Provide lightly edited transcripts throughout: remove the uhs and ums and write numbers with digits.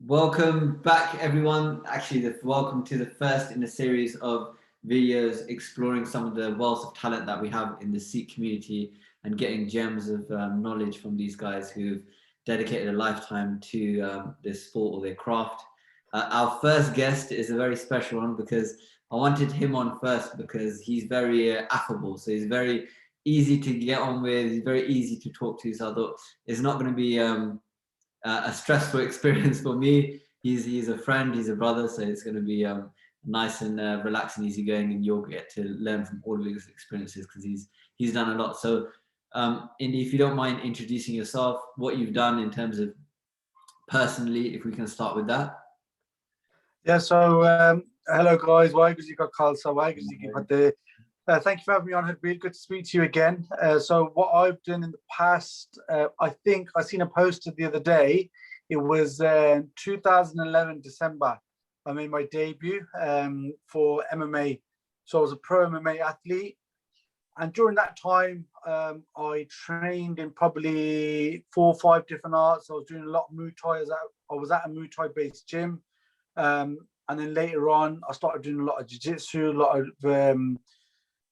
Welcome back, everyone. Actually, welcome to the first in a series of videos exploring some of the wealth of talent that we have in the Sikh community and getting gems of knowledge from these guys who've dedicated a lifetime to this sport or their craft. Our first guest is a very special one because I wanted him on first because he's very affable. So he's very easy to get on with. He's very easy to talk to. So I thought it's not going to be a stressful experience for me. He's a friend, he's a brother, so it's going to be nice and relaxing, easygoing, and you'll get to learn from all of his experiences because he's done a lot. So, Indy, if you don't mind introducing yourself, what you've done in terms of personally, if we can start with that. Yeah, so hello guys, Waheguru Ji Ka Khalsa, Waheguru Ji Ki Fateh. Thank you for having me on, Harbir. Good to speak to you again. So what I've done in the past, I think I seen a poster the other day. It was 2011 December. I made my debut for MMA. So I was a pro MMA athlete. And during that time, I trained in probably 4 or 5 different arts. I was doing a lot of Muay Thai. I was at a Muay Thai based gym. And then later on, I started doing a lot of jiu-jitsu, a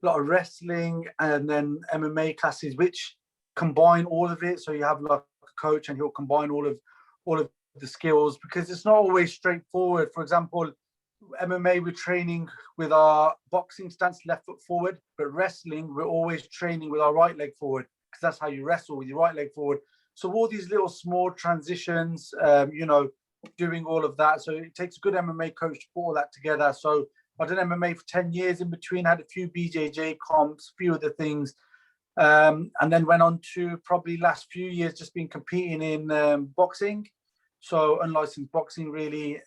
lot of wrestling, and then MMA classes, which combine all of it. So you have like a coach, and he'll combine all of the skills because it's not always straightforward. For example, MMA we're training with our boxing stance, left foot forward, but wrestling we're always training with our right leg forward because that's how you wrestle, with your right leg forward. So all these little small transitions, doing all of that. So it takes a good MMA coach to put all that together. So I did MMA for 10 years in between, had a few BJJ comps, a few other things, and then went on to probably last few years just been competing in boxing. So unlicensed boxing, really,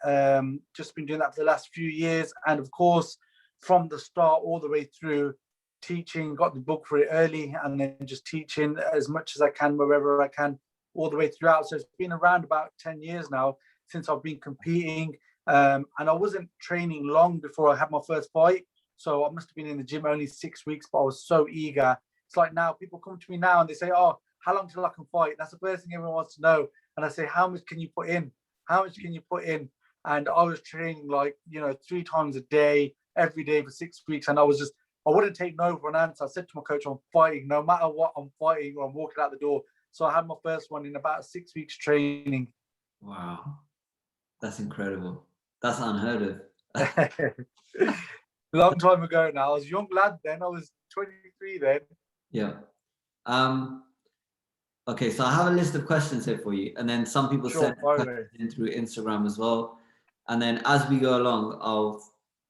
just been doing that for the last few years. And of course, from the start all the way through, teaching, got the book for it early, and then just teaching as much as I can, wherever I can, all the way throughout. So it's been around about 10 years now since I've been competing. And I wasn't training long before I had my first fight. So I must have been in the gym only 6 weeks, but I was so eager. It's like now people come to me now and they say, oh, how long till I can fight? That's the first thing everyone wants to know. And I say, how much can you put in? How much can you put in? And I was training 3 times a day, every day for 6 weeks. And I wouldn't take no for an answer. I said to my coach, I'm fighting. No matter what, I'm fighting or I'm walking out the door. So I had my first one in about 6 weeks training. Wow. That's incredible. That's unheard of. Long time ago now. I was a young lad then. I was 23 then. Yeah. Okay, so I have a list of questions here for you, and then some people send questions in through Instagram as well. And then as we go along,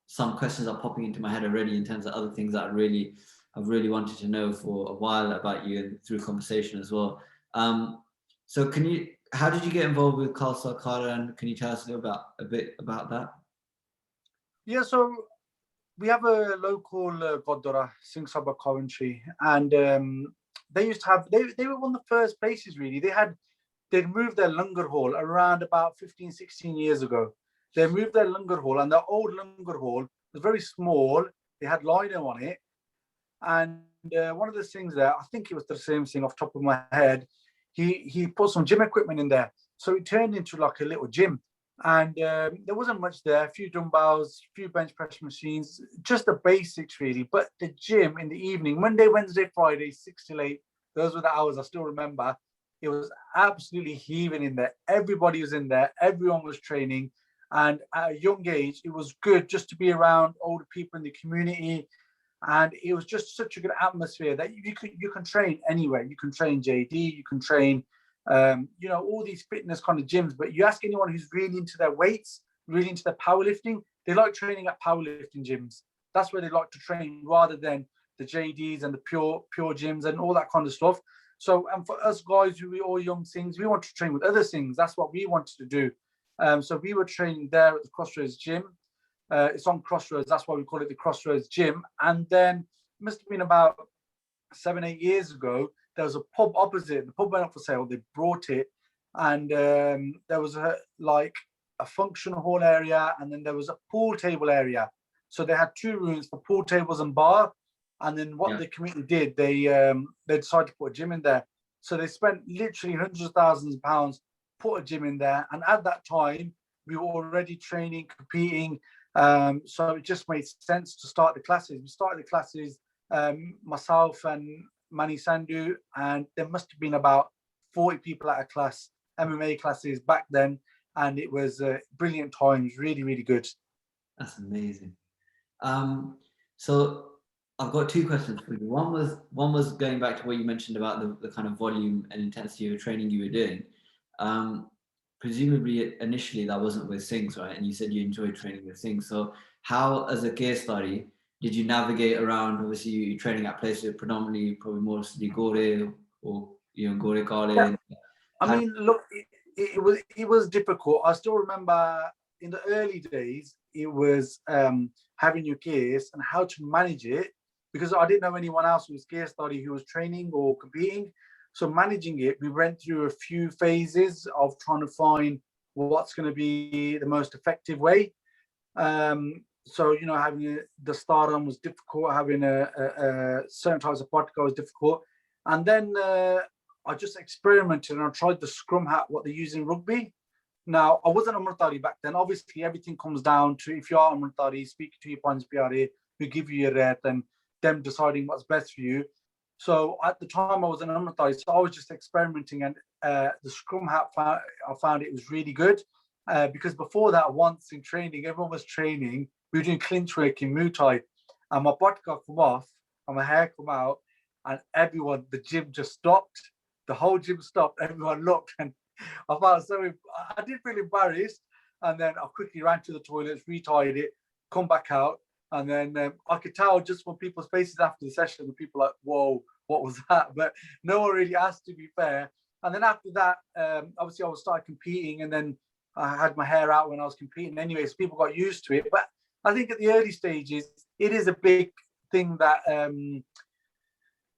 some questions are popping into my head already in terms of other things that I've really wanted to know for a while about you and through conversation as well. So how did you get involved with Khalsa Akhara, and can you tell us a bit about that? Yeah, so we have a local Gurdwara, Singh Sabha Coventry, and they used to have, they were one of the first places really. They'd moved their Langar Hall around about 15, 16 years ago. They moved their Langar Hall, and the old Langar Hall was very small. They had lino on it. And one of the things there, I think it was the same thing off the top of my head, he put some gym equipment in there. So it turned into like a little gym. And there wasn't much there, a few dumbbells, a few bench press machines, just the basics really. But the gym in the evening, Monday, Wednesday, Friday, 6 till 8, those were the hours I still remember. It was absolutely heaving in there. Everybody was in there. Everyone was training. And at a young age, it was good just to be around older people in the community. And it was just such a good atmosphere that you can train anywhere. You can train JD, you can train all these fitness kind of gyms, but you ask anyone who's really into their weights, really into their powerlifting, they like training at powerlifting gyms. That's where they like to train rather than the JDs and the pure gyms and all that kind of stuff. So, and for us guys who are all young things, we want to train with other things. That's what we wanted to do. So we were training there at the Crossroads Gym. It's on Crossroads. That's why we call it the Crossroads Gym. And then it must have been about 7, 8 years ago, there was a pub opposite. The pub went up for sale. They brought it, and there was a function hall area, and then there was a pool table area. So they had 2 rooms for pool tables and bar. And then what the community did, they decided to put a gym in there. So they spent literally hundreds of thousands of pounds, put a gym in there. And at that time, we were already training, competing. So it just made sense to start the classes. We started the classes, myself and Mani Sandhu, and there must have been about 40 people at a class, MMA classes back then. And it was brilliant times, really, really good. That's amazing. So I've got two questions for you. One was going back to what you mentioned about the kind of volume and intensity of training you were doing. Presumably initially that wasn't with Singhs, right? And you said you enjoyed training with Singhs. So how, as a case study, did you navigate around? Obviously, you're training at places predominantly, probably mostly Gore or Gore Kale. I mean, look, it was difficult. I still remember in the early days, it was having your gears and how to manage it, because I didn't know anyone else who was gear study who was training or competing. So managing it, we went through a few phases of trying to find what's going to be the most effective way. So, having the stardom was difficult, having a certain types of vodka was difficult. And then I just experimented and I tried the scrum hat, what they use in rugby. Now, I wasn't a Murtari back then. Obviously, everything comes down to if you are a Murtari, speak to your Panj Pyare, who give you your ret, and them deciding what's best for you. So at the time, I was an Murtari, so I was just experimenting, and the scrum hat, I found it was really good. Because before that, once in training, everyone was training, we were doing clinch work in Muay Thai, and my butt got come off, and my hair come out, and everyone, the gym just stopped. The whole gym stopped, everyone looked, and I did feel embarrassed, and then I quickly ran to the toilets, retied it, come back out, and then I could tell just from people's faces after the session, the people like, whoa, what was that? But no one really asked, to be fair. And then after that, obviously I was started competing, and then I had my hair out when I was competing anyway, so people got used to it. But I think at the early stages, it is a big thing that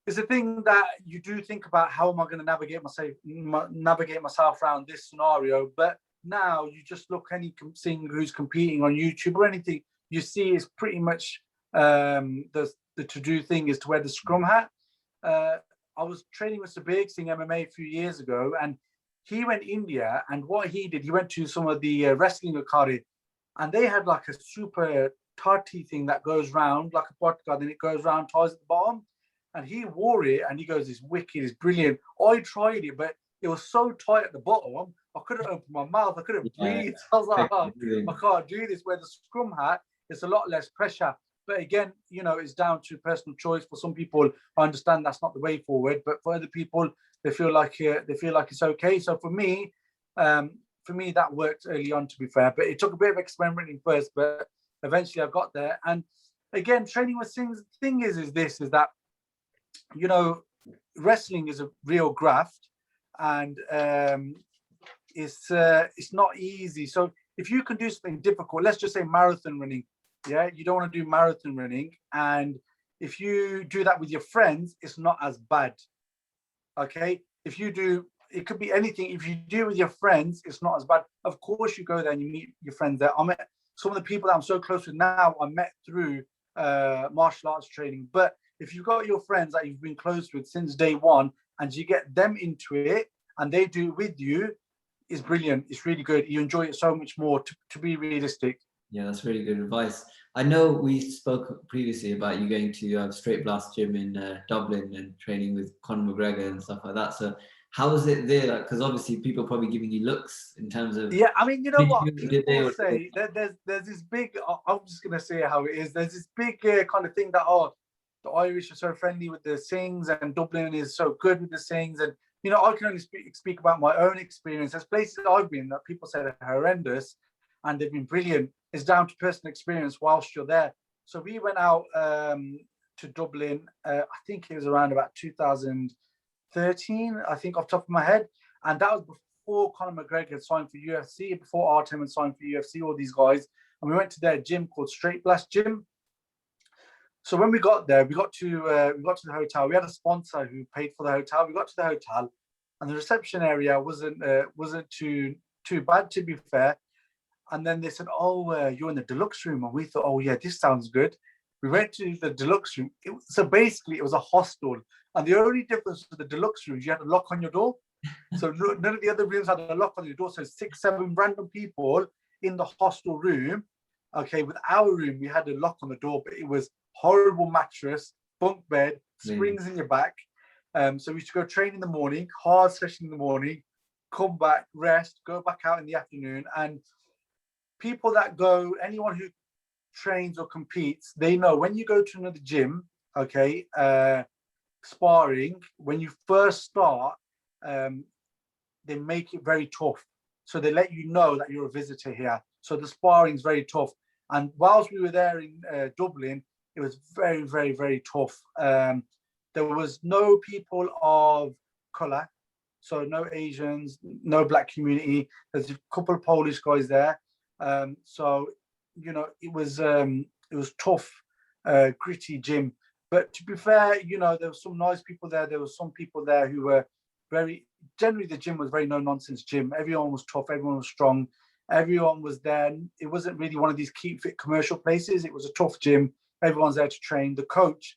it's a thing that you do think about, how am I going to navigate myself around this scenario. But now you just look anything who's competing on YouTube or anything, you see is pretty much the to-do thing is to wear the scrum hat. I was training with Sabir Singh MMA a few years ago, and he went India, and what he did, he went to some of the wrestling Akhara, and they had like a super tarty thing that goes round like a podcast, then it goes round, ties at the bottom. And he wore it, and he goes, "It's wicked, it's brilliant." I tried it, but it was so tight at the bottom, I couldn't open my mouth, I couldn't breathe. I was like, oh, I can't do this. Where the scrum hat, it's a lot less pressure. But again, it's down to personal choice. For some people, I understand that's not the way forward, but for other people, they feel like it's okay. So for me, that worked early on, to be fair. But it took a bit of experimenting first, but eventually I got there. And again, training with things. The thing is that wrestling is a real graft, and it's not easy. So if you can do something difficult, let's just say marathon running, you don't want to do marathon running, and if you do that with your friends, it's not as bad. Okay, it could be anything. If you do it with your friends, it's not as bad. Of course, you go there and you meet your friends there. I met some of the people that I'm so close with now, I met through martial arts training. But if you've got your friends that you've been close with since day one, and you get them into it and they do it with you, it's brilliant. It's really good. You enjoy it so much more, to be realistic. Yeah, that's really good advice. I know we spoke previously about you going to Straight Blast Gym in Dublin and training with Conor McGregor and stuff like that. So how was it there? Because obviously people are probably giving you looks in terms of... Yeah, I mean, you know what? People say that there's this big... I'm just going to say how it is. There's this big kind of thing that, the Irish are so friendly with the Singhs, and Dublin is so good with the Singhs. And, I can only speak about my own experience. There's places I've been that people say are horrendous, and they've been brilliant. It's down to personal experience whilst you're there. So we went out to Dublin, I think it was around about 2013, I think, off the top of my head. And that was before Conor McGregor had signed for UFC, before Artem had signed for UFC, all these guys. And we went to their gym called Straight Blast Gym. So when we got there, we got to the hotel. We had a sponsor who paid for the hotel. We got to the hotel, and the reception area wasn't too bad, to be fair. And then they said, "Oh, you're in the deluxe room," and we thought, "Oh yeah, this sounds good." We went to the deluxe room. So basically, it was a hostel, and the only difference with the deluxe rooms, you had a lock on your door. So none of the other rooms had a lock on your door. So 6, 7 random people in the hostel room. Okay, with our room, we had a lock on the door, but it was horrible mattress, bunk bed, springs in your back. So we used to go train in the morning, hard session in the morning, come back, rest, go back out in the afternoon. And people that go, anyone who trains or competes, they know when you go to another gym, okay, sparring, when you first start, they make it very tough. So they let you know that you're a visitor here. So the sparring is very tough. And whilst we were there in Dublin, it was very, very, very tough. There was no people of color, so no Asians, no black community. There's a couple of Polish guys there. So, you know, it was tough, gritty gym. But to be fair, you know, there were some nice people there. There were some people there who were generally the gym was very no-nonsense gym. Everyone was tough. Everyone was strong. Everyone was there. It wasn't really one of these keep fit commercial places. It was a tough gym. Everyone's there to train. The coach,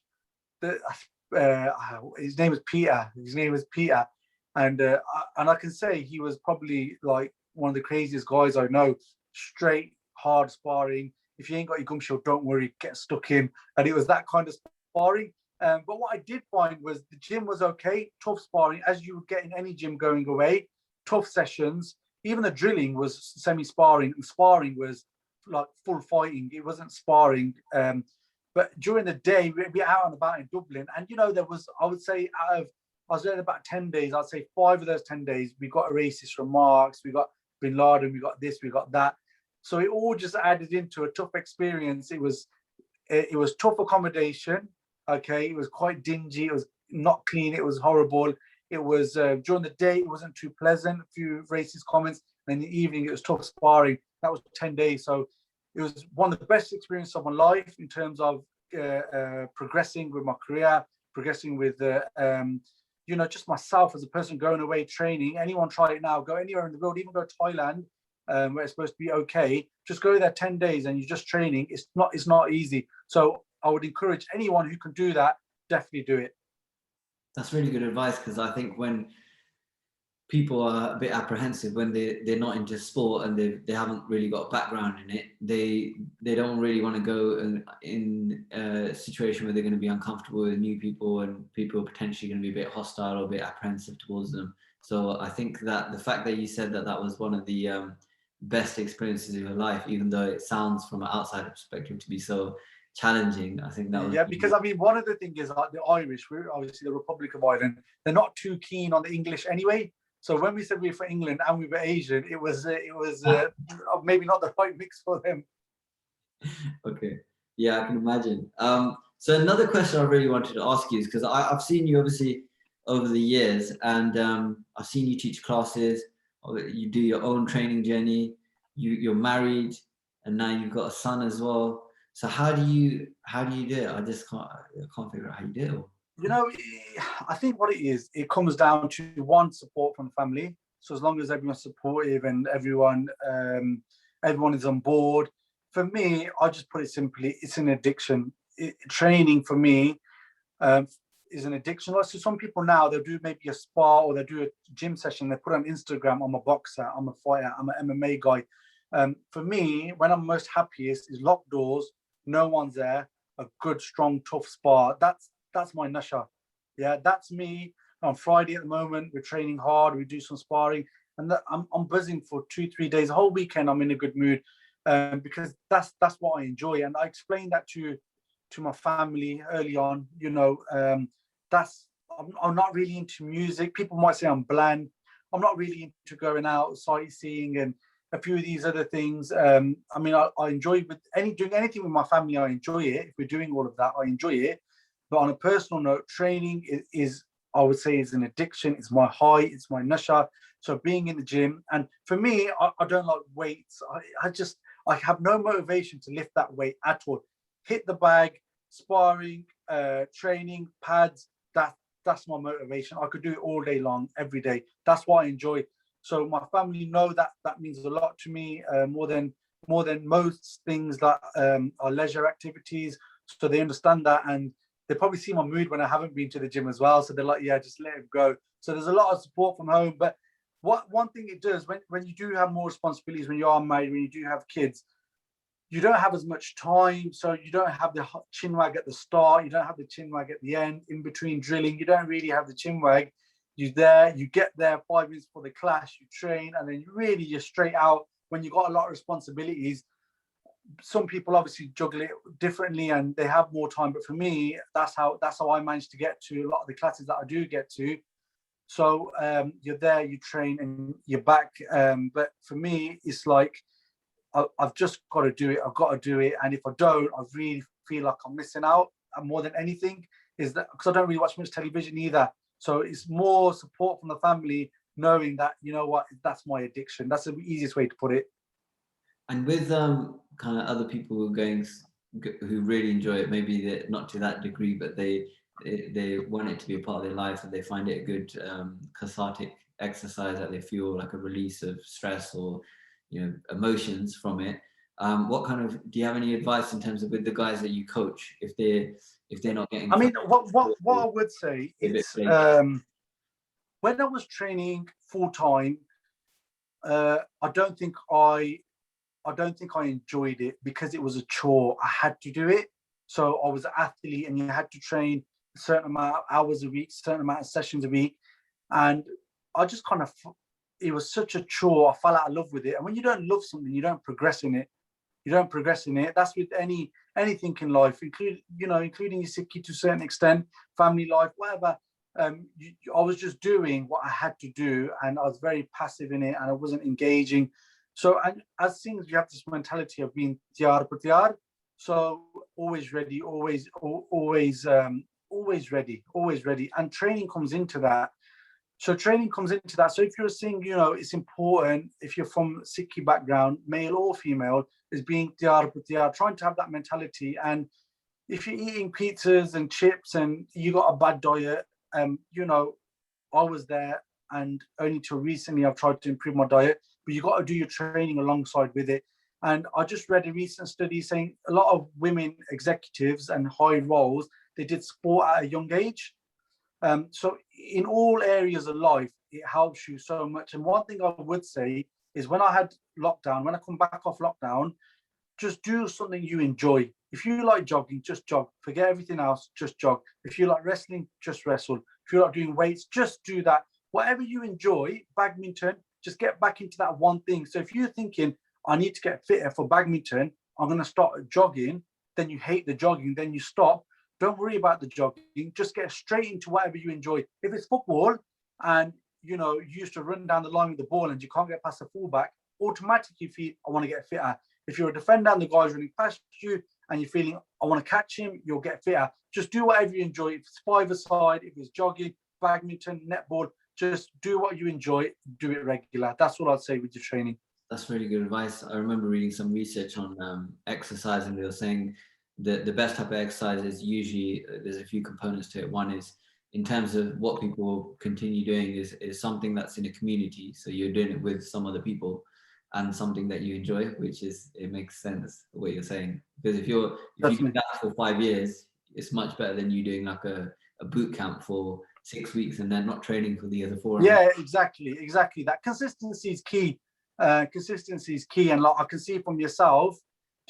his name was Peter. And I can say he was probably like one of the craziest guys I know. Straight, hard sparring. If you ain't got your gum shield, don't worry, get stuck in. And it was that kind of sparring. But what I did find was the gym was okay, tough sparring, as you would get in any gym going away, tough sessions. Even the drilling was semi-sparring, and sparring was like full fighting. It wasn't sparring. But during the day, we'd be out and about in Dublin. And, you know, there was, I would say, I was there about 10 days. I'd say 5 of those 10 days, we got racist remarks, we got Bin Laden, we got this, we got that. So it all just added into a tough experience. It was tough accommodation. Okay, it was quite dingy. It was not clean. It was horrible. It was during the day, it wasn't too pleasant. A few racist comments. And in the evening, it was tough sparring. That was 10 days. So it was one of the best experiences of my life in terms of progressing with my career, progressing with, you know, just myself as a person going away training. Anyone try it now, go anywhere in the world, even go to Thailand, where it's supposed to be okay. Just go there 10 days and you're just training. It's not easy. So I would encourage anyone who can do that, definitely do it. That's really good advice, because I think when people are a bit apprehensive when they're not into sport and they haven't really got a background in it, they don't really want to go in a situation where they're going to be uncomfortable with new people, and people are potentially going to be a bit hostile or a bit apprehensive towards them. So I think that the fact that you said that was one of the best experiences of your life, even though it sounds from an outsider perspective to be so challenging, I think that was... Yeah, because I mean, one of the things is like the Irish, we're obviously the Republic of Ireland, they're not too keen on the English anyway. So when we said we were for England and we were Asian, it was maybe not the right mix for them. Okay, yeah, I can imagine. So another question I really wanted to ask you is, because I've seen you obviously over the years, and I've seen you teach classes, you do your own training journey, you're married, and now you've got a son as well. So how do you do it? I can't figure out how you do it. You know, I think what it is, it comes down to one, support from family. So as long as everyone's supportive and everyone is on board. For me, I just put it simply, it's an addiction. Training for me is an addiction. So some people now, they'll do maybe a spa or they'll do a gym session. They put on Instagram, I'm a boxer, I'm a fighter, I'm an MMA guy. For me, when I'm most happiest is locked doors, no one's there, a good, strong, tough spar. That's my nasha. Yeah, that's me. On Friday at the moment, we're training hard, we do some sparring, and I'm buzzing for 2-3 days. The whole weekend, I'm in a good mood, because that's what I enjoy. And I explained that to my family early on. You know, I'm not really into music. People might say I'm bland. I'm not really into going out sightseeing and a few of these other things. I mean, I enjoy doing anything with my family. I enjoy it. If we're doing all of that, I enjoy it. But on a personal note, training is I would say, is an addiction. It's my high. It's my nasha. So being in the gym, and for me, I don't like weights. I have no motivation to lift that weight at all. Hit the bag, sparring, training, pads. That's my motivation. I could do it all day long, every day. That's what I enjoy. So my family know that means a lot to me, more than most things that are leisure activities. So they understand that, and they probably see my mood when I haven't been to the gym as well. So they're like, yeah, just let it go. So there's a lot of support from home. But what one thing it does when you do have more responsibilities, when you are married, when you do have kids, you don't have as much time, so you don't have the chin wag at the start, you don't have the chin wag at the end, in between drilling, you don't really have the chin wag. You get there 5 minutes for the class, you train, and then you're straight out. When you've got a lot of responsibilities, some people obviously juggle it differently and they have more time, but for me, that's how I managed to get to a lot of the classes that I do get to. So you're there, you train, and you're back. But for me, it's like I've just got to do it. I've got to do it, and if I don't, I really feel like I'm missing out. And more than anything, is that because I don't really watch much television either. So it's more support from the family, knowing that, you know what, that's my addiction. That's the easiest way to put it. And with kind of other people who really enjoy it, maybe they're not to that degree, but they want it to be a part of their life, and they find it a good cathartic exercise, that they feel like a release of stress or emotions from it. Do you have any advice in terms of with the guys that you coach, if they're not getting? I mean, what I would say is when I was training full time, I don't think I enjoyed it because it was a chore. I had to do it. So I was an athlete, and you had to train a certain amount of hours a week, a certain amount of sessions a week, and I just kind of, it was such a chore. I fell out of love with it. And when you don't love something, you don't progress in it. That's with anything in life, including your Sikhi to a certain extent, family life, whatever. I was just doing what I had to do, and I was very passive in it, and I wasn't engaging. So, and as things, you have this mentality of being tiyar par tiyar. So always ready, always ready. And training comes into that. So if you're saying, it's important, if you're from Sikhi background, male or female, is being tiyar par tiyar, trying to have that mentality. And if you're eating pizzas and chips and you got a bad diet, I was there, and only till recently I've tried to improve my diet, but you got to do your training alongside with it. And I just read a recent study saying a lot of women executives and high roles, they did sport at a young age. So in all areas of life, it helps you so much. And one thing I would say is when I come back off lockdown, just do something you enjoy. If you like jogging, just jog. Forget everything else, just jog. If you like wrestling, just wrestle. If you like doing weights, just do that. Whatever you enjoy, badminton, just get back into that one thing. So if you're thinking, I need to get fitter for badminton, I'm going to start jogging, then you hate the jogging, then you stop. Don't worry about the jogging. Just get straight into whatever you enjoy. If it's football and, you used to run down the line with the ball and you can't get past the fullback, automatically feel, I want to get fitter. If you're a defender and the guy's running past you and you're feeling, I want to catch him, you'll get fitter. Just do whatever you enjoy. If it's five-a-side, if it's jogging, badminton, netball, just do what you enjoy, do it regular. That's what I'd say with your training. That's really good advice. I remember reading some research on exercise, and they were saying that the best type of exercise is usually, there's a few components to it. One is, in terms of what people continue doing, is something that's in a community. So you're doing it with some other people, and something that you enjoy, it makes sense what you're saying. Because if you do that for 5 years, it's much better than you doing like a boot camp for 6 weeks and then not training for the other 4. Yeah, exactly. That consistency is key. And like I can see from yourself,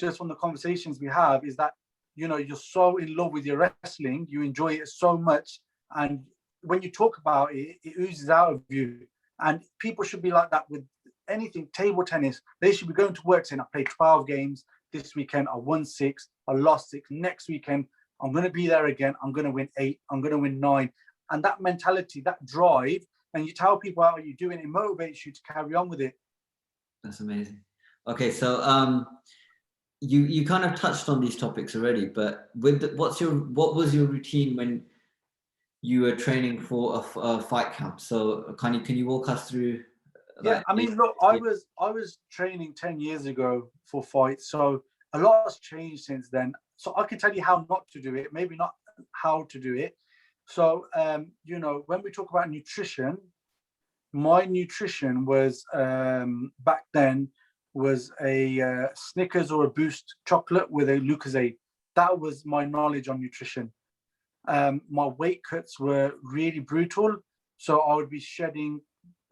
just from the conversations we have, is that you're so in love with your wrestling, you enjoy it so much, and when you talk about it, it oozes out of you. And people should be like that with anything. Table tennis, they should be going to work saying, I played 12 games this weekend, I won 6, I lost 6. Next weekend, I'm going to be there again, I'm going to win 8, I'm going to win 9. And that mentality, that drive, and you tell people how you're doing, it motivates you to carry on with it. That's amazing. Okay, so you kind of touched on these topics already, but what was your routine when you were training for a fight camp? So can you walk us through? Yeah, I mean, look, I was training 10 years ago for fights, so a lot has changed since then. So I can tell you how not to do it, maybe not how to do it. So when we talk about nutrition, my nutrition was back then was a Snickers or a Boost chocolate with a Lucozade. That was my knowledge on nutrition. My weight cuts were really brutal, so I would be shedding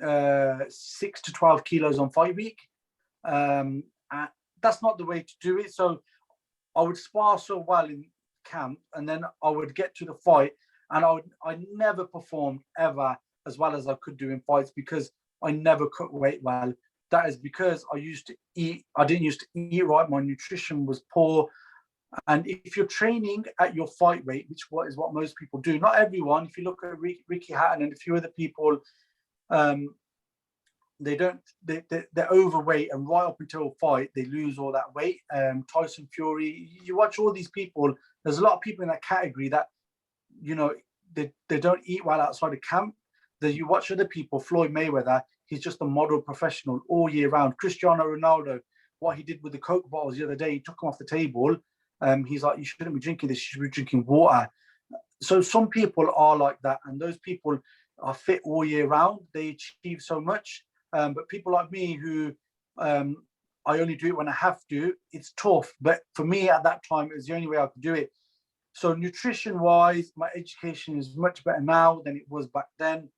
6 to 12 kilos on fight week. And that's not the way to do it. So I would spar so well in camp, and then I would get to the fight, and I never performed ever as well as I could do in fights because I never cut weight well. That is because I didn't used to eat right. My nutrition was poor. And if you're training at your fight weight, which is what most people do, not everyone. If you look at Ricky Hatton and a few other people, they're overweight, and right up until a fight, they lose all that weight. Tyson Fury, you watch all these people. There's a lot of people in that category that, they don't eat well outside of camp. That you watch other people, Floyd Mayweather, he's just a model professional all year round. Cristiano Ronaldo, what he did with the Coke bottles the other day, he took them off the table. He's like, you shouldn't be drinking this, you should be drinking water. So some people are like that, and those people are fit all year round. They achieve so much. But people like me who I only do it when I have to, it's tough. But for me at that time, it was the only way I could do it. So nutrition-wise, my education is much better now than it was back then.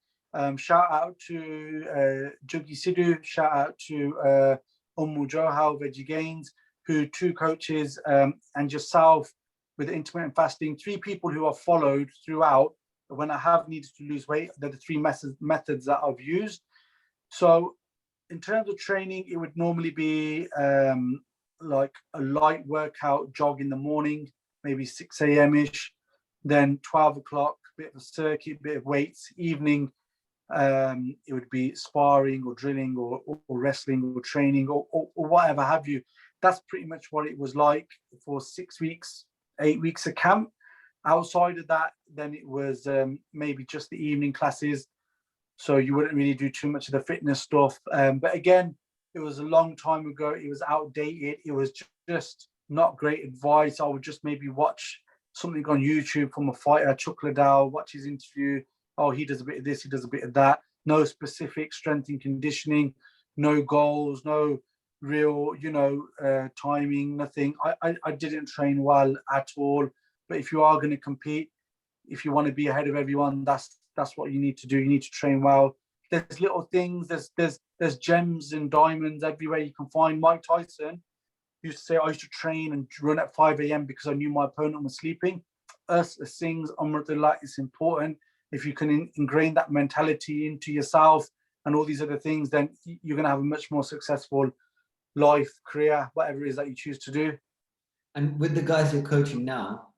Shout out to Juggy Sidhu, shout out to Ummu Johal, Veggie Gains, who 2 coaches, and yourself with intermittent fasting, 3 people who I've followed throughout when I have needed to lose weight. They're the 3 methods that I've used. So in terms of training, it would normally be like a light workout, jog in the morning, maybe 6 a.m.-ish, then 12 o'clock, bit of a circuit, bit of weights. Evening, it would be sparring or drilling or wrestling or training or whatever have you. That's pretty much what it was like for 6 weeks, 8 weeks of camp. Outside of that, then it was maybe just the evening classes. So you wouldn't really do too much of the fitness stuff. But again, it was a long time ago. It was outdated. It was just not great advice. I would just maybe watch something on YouTube from a fighter, Chuck Liddell, watch his interview. Oh, he does a bit of this, he does a bit of that. No specific strength and conditioning, no goals, no real, timing, nothing. I didn't train well at all. But if you are going to compete, if you want to be ahead of everyone, that's what you need to do. You need to train well. There's little things. There's gems and diamonds everywhere you can find. Mike Tyson used to say, I used to train and run at 5 a.m. because I knew my opponent was sleeping. Us as Singhs, Amrullah, it's important. If you can ingrain that mentality into yourself and all these other things, then you're going to have a much more successful life, career, whatever it is that you choose to do. And with the guys you're coaching now,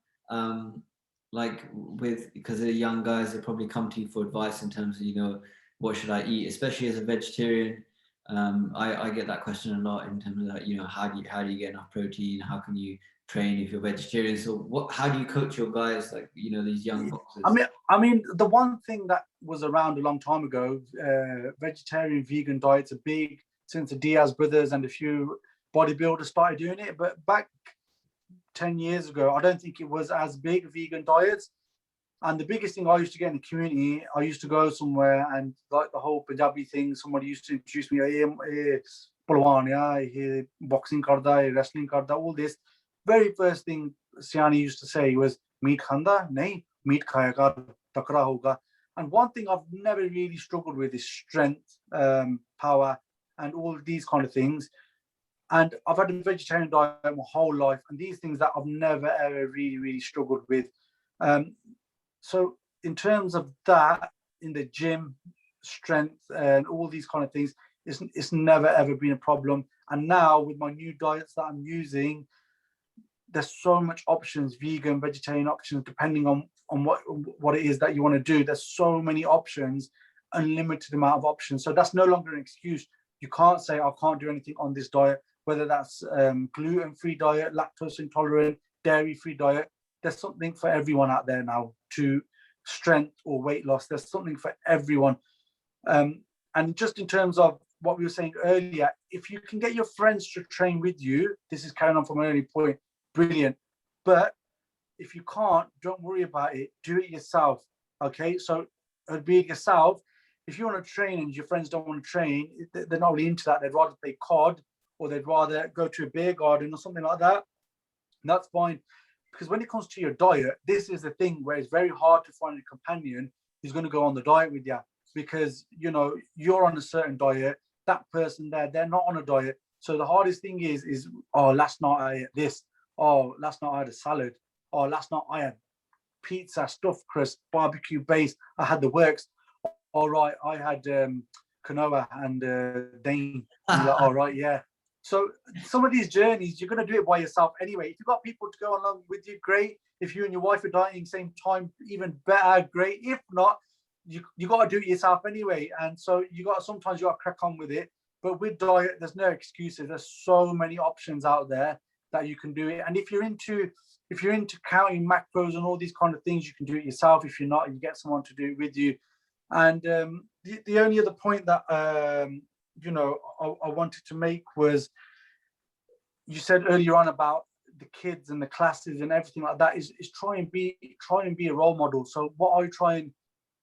because they're young guys, they probably come to you for advice in terms of, what should I eat, especially as a vegetarian. I get that question a lot in terms of that, how do you get enough protein? How can you train if you're vegetarian? So how do you coach your guys, these young boxers? I mean, the one thing that was around a long time ago, vegetarian, vegan diets are big since the Diaz brothers and a few bodybuilders started doing it. But back 10 years ago, I don't think it was as big, vegan diets. And the biggest thing I used to get in the community, I used to go somewhere and like the whole Punjabi thing, somebody used to introduce me, Palwan, boxing karda, wrestling karda, all this. Very first thing Siani used to say was, meat khanda? Nahi, meat khayega, takra hoga. And one thing I've never really struggled with is strength, power, and all these kind of things. And I've had a vegetarian diet my whole life, and these things that I've never, ever really, really struggled with. So in terms of that, in the gym, strength and all these kind of things, it's never, ever been a problem. And now with my new diets that I'm using, there's so much options, vegan, vegetarian options, depending on what it is that you want to do. There's so many options, unlimited amount of options. So that's no longer an excuse. You can't say, I can't do anything on this diet, whether that's gluten-free diet, lactose intolerant, dairy-free diet. There's something for everyone out there now, to strength or weight loss. There's something for everyone. And just in terms of what we were saying earlier, if you can get your friends to train with you, this is carrying on from an early point, brilliant. But if you can't, don't worry about it. Do it yourself. Okay, so be it yourself. If you want to train and your friends don't want to train, they're not really into that. They'd rather play COD, or they'd rather go to a beer garden or something like that. And that's fine. Because when it comes to your diet, this is the thing where it's very hard to find a companion who's going to go on the diet with you. because, you know, you're on a certain diet, that person there, they're not on a diet. So the hardest thing is, oh, last night I ate this. Oh, last night I had a salad. Oh, last night I had pizza, stuffed crust, barbecue base. I had the works. All right, I had quinoa and Dane. And you're like, all right, yeah. So some of these journeys, you're going to do it by yourself anyway. If you've got people to go along with you, great. If you and your wife are dieting same time, even better, great. If not, you got to do it yourself anyway. And so sometimes you got to crack on with it. But with diet, there's no excuses. There's so many options out there that you can do it. And if you're into counting macros and all these kind of things, you can do it yourself. If you're not, you get someone to do it with you. And the only other point that you know, I wanted to make was, you said earlier on about the kids and the classes and everything like that, is try and be a role model. So what I try and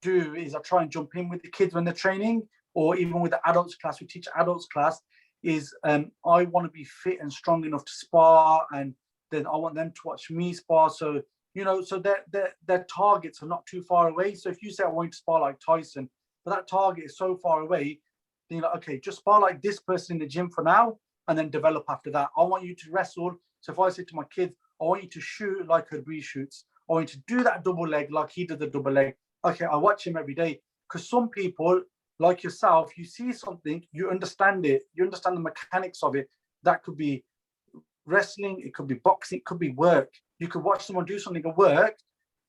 do is I try and jump in with the kids when they're training, or even with the adults class. We teach adults class. Is I want to be fit and strong enough to spar, and then I want them to watch me spar. So, you know, so their targets are not too far away. So if you say I want to spar like Tyson, but that target is so far away, then you're like, okay, just spar like this person in the gym for now, and then develop after that. I want you to wrestle. So if I say to my kids, I want you to shoot like Herbie shoots. I want you to do that double leg like he did the double leg. Okay, I watch him every day. Because some people, like yourself, you see something, you understand it, you understand the mechanics of it. That could be wrestling, it could be boxing, it could be work. You could watch someone do something at work.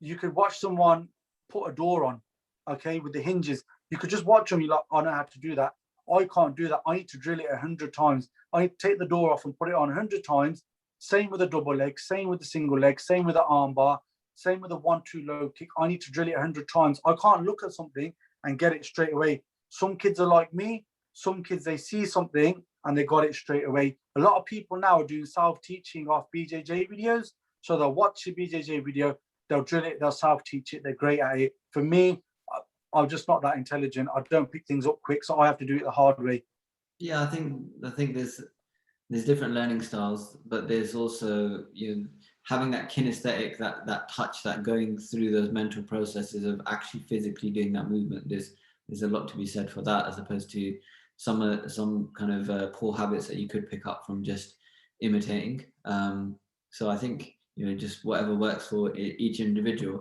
You could watch someone put a door on, okay, with the hinges. You could just watch them. You're like, I know how to do that. I can't do that. I need to drill it 100 times. I need to take the door off and put it on 100 times. Same with a double leg, same with the single leg, same with the arm bar, same with the 1-2 low kick. I need to drill it 100 times. I can't look at something and get it straight away. Some kids are like me. Some kids, they see something and they got it straight away. A lot of people now are doing self-teaching off BJJ videos. So they'll watch the BJJ video, they'll drill it, they'll self-teach it. They're great at it. For me, I'm just not that intelligent. I don't pick things up quick, so I have to do it the hard way. Yeah, I think there's different learning styles, but there's also, you know, having that kinesthetic, that touch, that going through those mental processes of actually physically doing that movement. There's a lot to be said for that, as opposed to some kind of poor habits that you could pick up from just imitating. So I think, you know, just whatever works for each individual.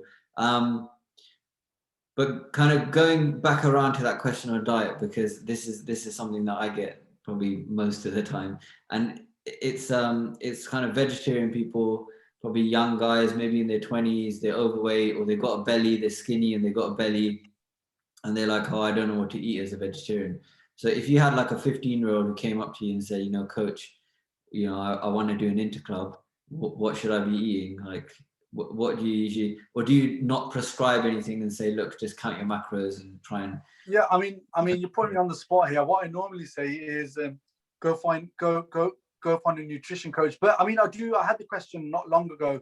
But kind of going back around to that question of diet, because this is something that I get probably most of the time, and it's kind of vegetarian people, probably young guys, maybe in their 20s, they're overweight, or they've got a belly, they're skinny and they've got a belly, and they're like, oh, I don't know what to eat as a vegetarian. So if you had like a 15-year-old who came up to you and said, you know, coach, you know, I want to do an interclub, what should I be eating? Like, what do you usually, or do you not prescribe anything and say, look, just count your macros and try and? Yeah, I mean, you put me on the spot here. What I normally say is, go find a nutrition coach. But I mean, I had the question not long ago,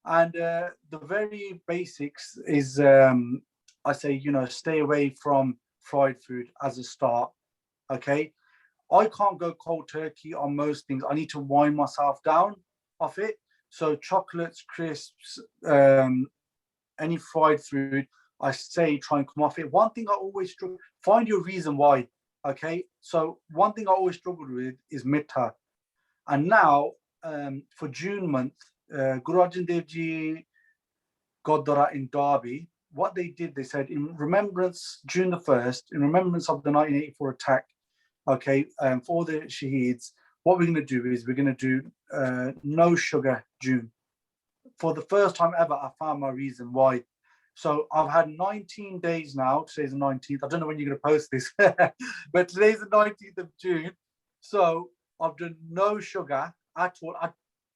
and the very basics is, I say, you know, stay away from fried food as a start. Okay, I can't go cold turkey on most things. I need to wind myself down off it. So chocolates, crisps, any fried food, I say try and come off it. One thing I always struggle, find your reason why. Okay, so one thing I always struggled with is mitta. And now for June month, Guru Arjan Dev Ji Gurdwara in Derby, what they did, they said, in remembrance, June the 1st, in remembrance of the 1984 attack, okay, for the Shaheeds, what we're going to do is we're going to do no sugar June. For the first time ever, I found my reason why. So I've had 19 days now. Today's the 19th. I don't know when you're going to post this, but today's the 19th of June. So I've done no sugar at all.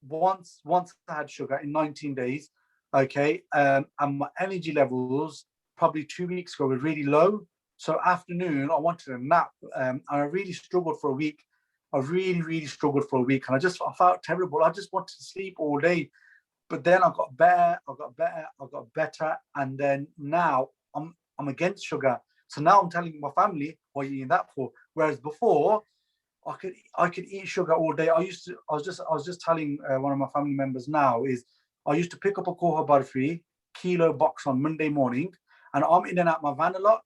Once I had sugar in 19 days, okay, and my energy levels probably 2 weeks ago were really low. So afternoon, I wanted a nap, and I really struggled for a week. I really struggled for a week, and I felt terrible. I just wanted to sleep all day. But then I got better, and then now I'm against sugar. So now I'm telling my family, what are you eating that for? Whereas before, I could eat sugar all day. I was just telling one of my family members now, is I used to pick up a Koha Barfi kilo box on Monday morning, and I'm in and out my van a lot.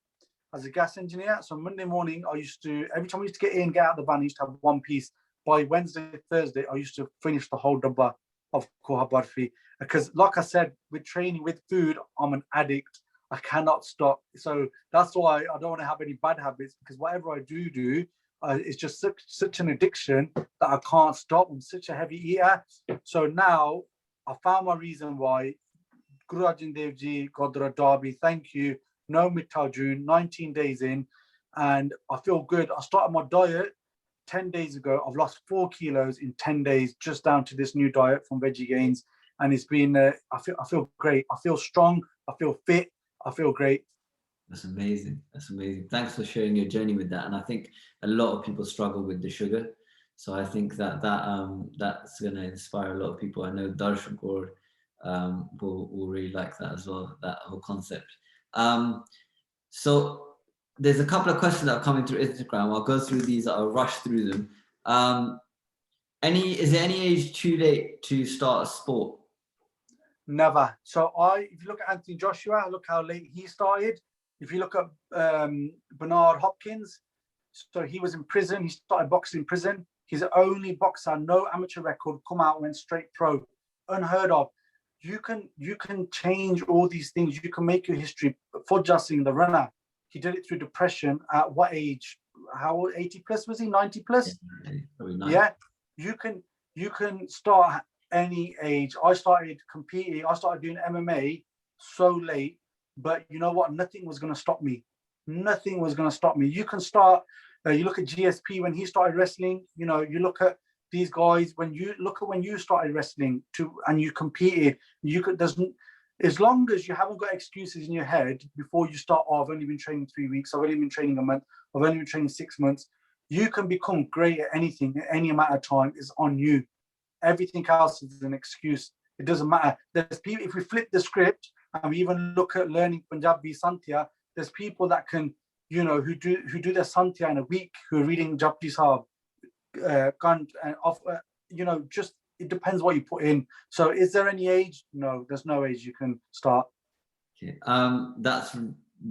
as a gas engineer. So Monday morning, every time I used to get out of the van, I used to have one piece. By Wednesday, Thursday, I used to finish the whole dabba of koha barfi. Because like I said, with training, with food, I'm an addict. I cannot stop. So that's why I don't want to have any bad habits, because whatever I do, it's just such an addiction that I can't stop. I'm such a heavy eater. So now I found my reason why. Guru Arjan Dev Ji, Godra Darby, thank you. No Mitta June, 19 days in, and I feel good. I started my diet 10 days ago. I've lost 4 kilos in 10 days, just down to this new diet from Veggie Gains. And it's been, I feel great. I feel strong. I feel fit. I feel great. That's amazing. That's amazing. Thanks for sharing your journey with that. And I think a lot of people struggle with the sugar. So I think that's going to inspire a lot of people. I know Darshan Gaur will really like that as well, that whole concept. So there's a couple of questions that are coming through Instagram. I'll go through these. I'll rush through them. Is there any age too late to start a sport? Never. So if you look at Anthony Joshua, look how late he started. If you look at Bernard Hopkins, so he was in prison. He started boxing in prison. He's the only boxer, no amateur record, come out, went straight pro. Unheard of. You can change all these things. You can make your history. Fajr Singh, the runner, he did it through depression. At what age? How old? 80 plus was he? 90 plus? Yeah. You can start any age. I started competing. I started doing MMA so late, but you know what? Nothing was going to stop me. Nothing was going to stop me. You can start. You look at GSP when he started wrestling. You know, you look at these guys when you started wrestling and you competed. As long as you haven't got excuses in your head before you start. Oh, I've only been training 3 weeks. I've only been training a month. I've only been training 6 months. You can become great at anything at any amount of time. It's on you. Everything else is an excuse. It doesn't matter. There's people. If we flip the script and we even look at learning Punjabi Santhya, there's people that can, who do their Santhya in a week, who are reading Japji Sahib, Kant, and off. Just it depends what you put in. So, is there any age? No, there's no age you can start. Okay. That's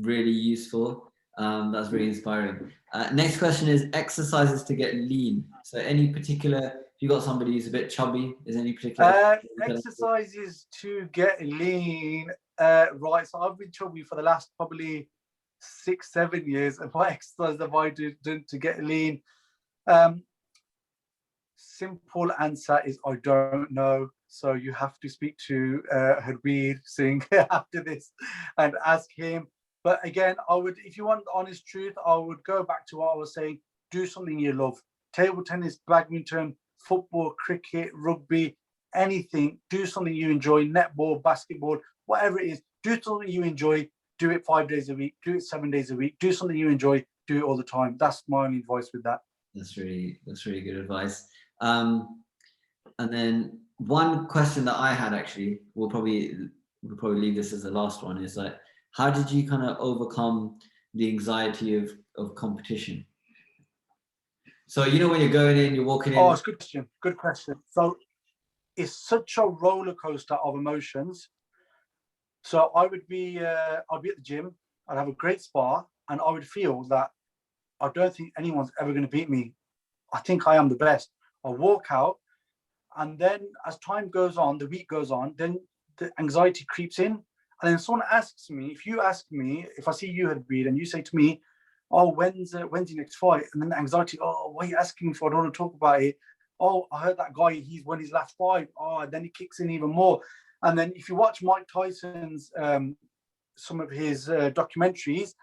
really useful. That's really inspiring. Next question is exercises to get lean. So, any particular? If you got somebody who's a bit chubby, is any particular exercises to get lean? Right. So I've been chubby for the last probably 6-7 years. And what exercise have I done to get lean? Simple answer is I don't know. So you have to speak to HarbirSingh after this and ask him. But again, if you want the honest truth, I would go back to what I was saying. Do something you love. Table tennis, badminton, football, cricket, rugby, anything. Do something you enjoy. Netball, basketball, whatever it is. Do something you enjoy. Do it 5 days a week. Do it 7 days a week. Do something you enjoy. Do it all the time. That's my only advice with that. That's really good advice. And then one question that I had, actually, we'll probably leave this as the last one, is like, how did you kind of overcome the anxiety of competition? So, when you're going in, you're walking in. Oh, it's a good question. Good question. So it's such a roller coaster of emotions. So I'd be at the gym, I'd have a great spar, and I would feel that I don't think anyone's ever going to beat me. I think I am the best. I walk out, and then as time goes on, the week goes on, then the anxiety creeps in. And then someone asks me, if I see you had beat, and you say to me, oh, when's your next fight? And then the anxiety, oh, what are you asking me for? I don't want to talk about it. Oh, I heard that guy, he's won his last fight. Oh, and then he kicks in even more. And then if you watch Mike Tyson's, some of his documentaries,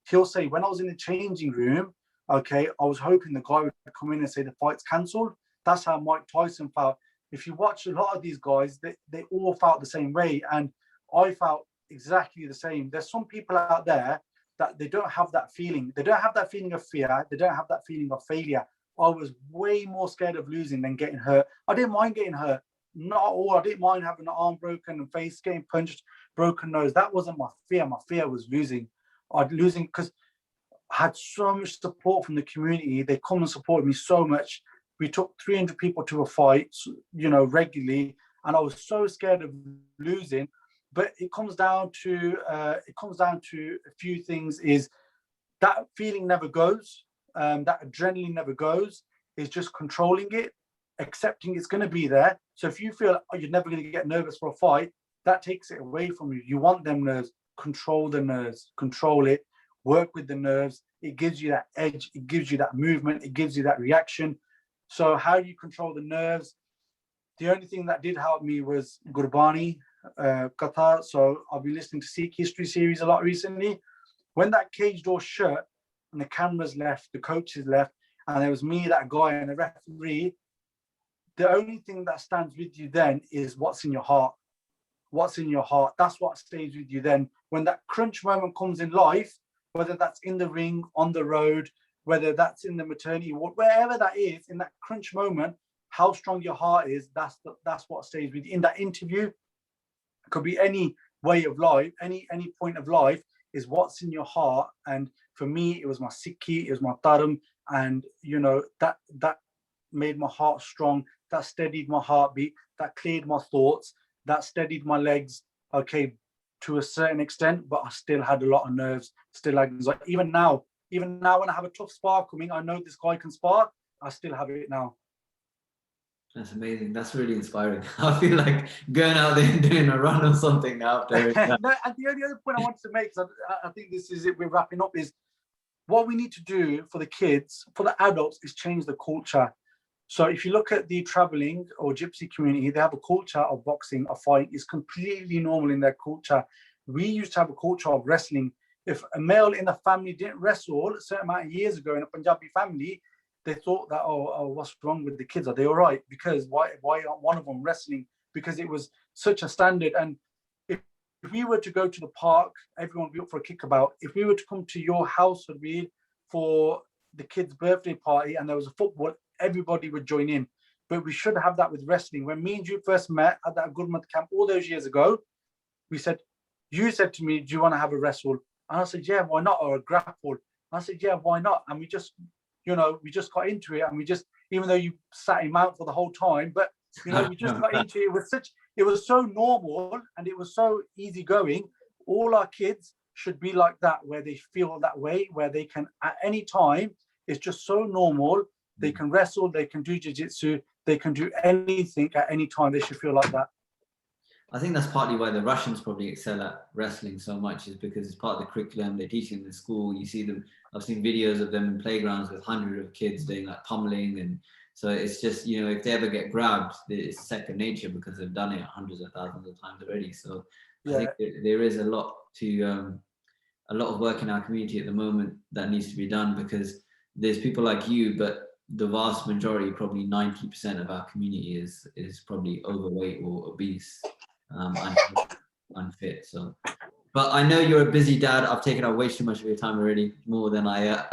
he'll say, when I was in the changing room, okay, I was hoping the guy would come in and say the fight's cancelled. That's how Mike Tyson felt. If you watch a lot of these guys, they all felt the same way. And I felt exactly the same. There's some people out there that they don't have that feeling. They don't have that feeling of fear. They don't have that feeling of failure. I was way more scared of losing than getting hurt. I didn't mind getting hurt. Not at all. I didn't mind having an arm broken and face getting punched, broken nose. That wasn't my fear. My fear was losing. Losing because I had so much support from the community. They come and supported me so much. We took 300 people to a fight, regularly, and I was so scared of losing. But it comes down to a few things. Is that feeling never goes. That adrenaline never goes. It's just controlling it, accepting it's going to be there. So if you feel you're never going to get nervous for a fight, that takes it away from you. You want them nerves, control the nerves, control it, work with the nerves. It gives you that edge, it gives you that movement, it gives you that reaction. So how you control the nerves? The only thing that did help me was Gurbani, Katha. So I've been listening to Sikh history series a lot recently. When that cage door shut and the cameras left, the coaches left, and there was me, that guy, and the referee, the only thing that stands with you then is what's in your heart. What's in your heart, that's what stays with you then. When that crunch moment comes in life, whether that's in the ring, on the road, whether that's in the maternity ward, wherever that is, in that crunch moment, how strong your heart is, that's what stays with you. In that interview, it could be any way of life, any point of life, is what's in your heart. And for me, it was my Sikhi, it was my Dharam, and that made my heart strong, that steadied my heartbeat, that cleared my thoughts, that steadied my legs, okay, to a certain extent, but I still had a lot of nerves, still had anxiety. Even now when I have a tough spar coming, I know this guy can spar, I still have it now. That's amazing. That's really inspiring. I feel like going out there and doing a run or something now. No, and the only other point I wanted to make, because I think this is it, we're wrapping up, is what we need to do for the kids, for the adults, is change the culture. So if you look at the traveling or gypsy community, they have a culture of boxing, of fighting. It's completely normal in their culture. We used to have a culture of wrestling. If a male in the family didn't wrestle a certain amount of years ago in a Punjabi family, they thought that, oh, what's wrong with the kids? Are they all right? Because why aren't one of them wrestling? Because it was such a standard. And if we were to go to the park, everyone would be up for a kickabout. If we were to come to your house, for the kid's birthday party and there was a football, everybody would join in. But we should have that with wrestling. When me and you first met at that Good Month camp all those years ago, you said to me, do you want to have a wrestle? And I said, yeah, why not? Or a grapple. And I said, yeah, why not? And we just got into it, and we just, even though you sat him out for the whole time, but we just got into it. It was so normal and it was so easygoing. All our kids should be like that, where they feel that way, where they can at any time, it's just so normal. They can wrestle, they can do jiu-jitsu, they can do anything at any time. They should feel like that. I think that's partly why the Russians probably excel at wrestling so much, is because it's part of the curriculum. They teach it in the school. You see them. I've seen videos of them in playgrounds with hundreds of kids doing like pummeling, and so it's just, if they ever get grabbed, it's second nature because they've done it hundreds of thousands of times already. So yeah. I think there is a lot of work in our community at the moment that needs to be done, because there's people like you, but the vast majority, probably 90% of our community is probably overweight or obese, unfit. So, but I know you're a busy dad. I've taken up way too much of your time already, more than I.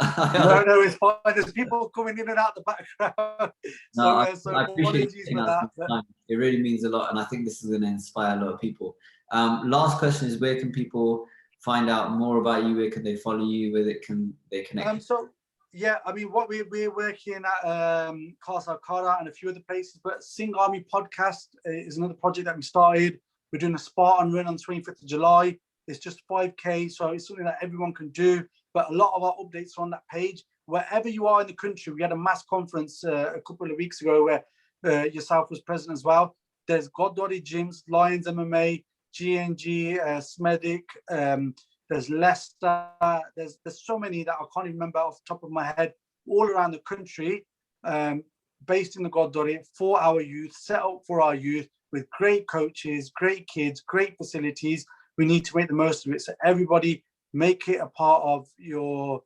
No, it's fine. There's people coming in and out the background. I appreciate that. It really means a lot, and I think this is going to inspire a lot of people. Last question is, where can people find out more about you? Where can they follow you? Where can they connect? Yeah, I mean, what we're working at Khalsa, Akhara, and a few other places, but Singh Army Podcast is another project that we started. We're doing a Spartan run on 25th of July. It's just 5K, so it's something that everyone can do. But a lot of our updates are on that page. Wherever you are in the country, we had a mass conference a couple of weeks ago where yourself was present as well. There's Godwari gyms, Lions MMA, GNG, Smedic, there's Leicester, there's so many that I can't even remember off the top of my head, all around the country, based in the Godwari, for our youth, set up for our youth, with great coaches, great kids, great facilities. We need to make the most of it. So everybody, make it a part of your,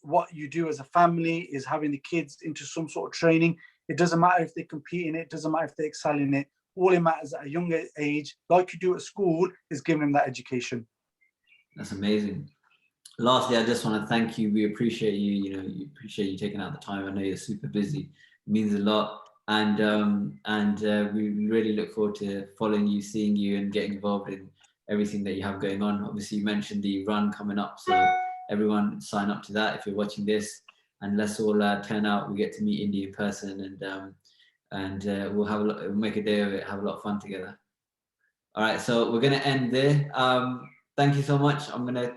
what you do as a family, is having the kids into some sort of training. It doesn't matter if they compete in it, it doesn't matter if they excel in it. All it matters at a younger age, like you do at school, is giving them that education. That's amazing. Lastly, I just want to thank you. We appreciate you. You appreciate you taking out the time. I know you're super busy. It means a lot. And we really look forward to following you, seeing you, and getting involved in everything that you have going on. Obviously, you mentioned the run coming up, so everyone sign up to that if you're watching this, and let's all turn out. We get to meet Indi in person, and we'll make a day of it, have a lot of fun together. All right, so we're going to end there. Thank you so much. I'm going to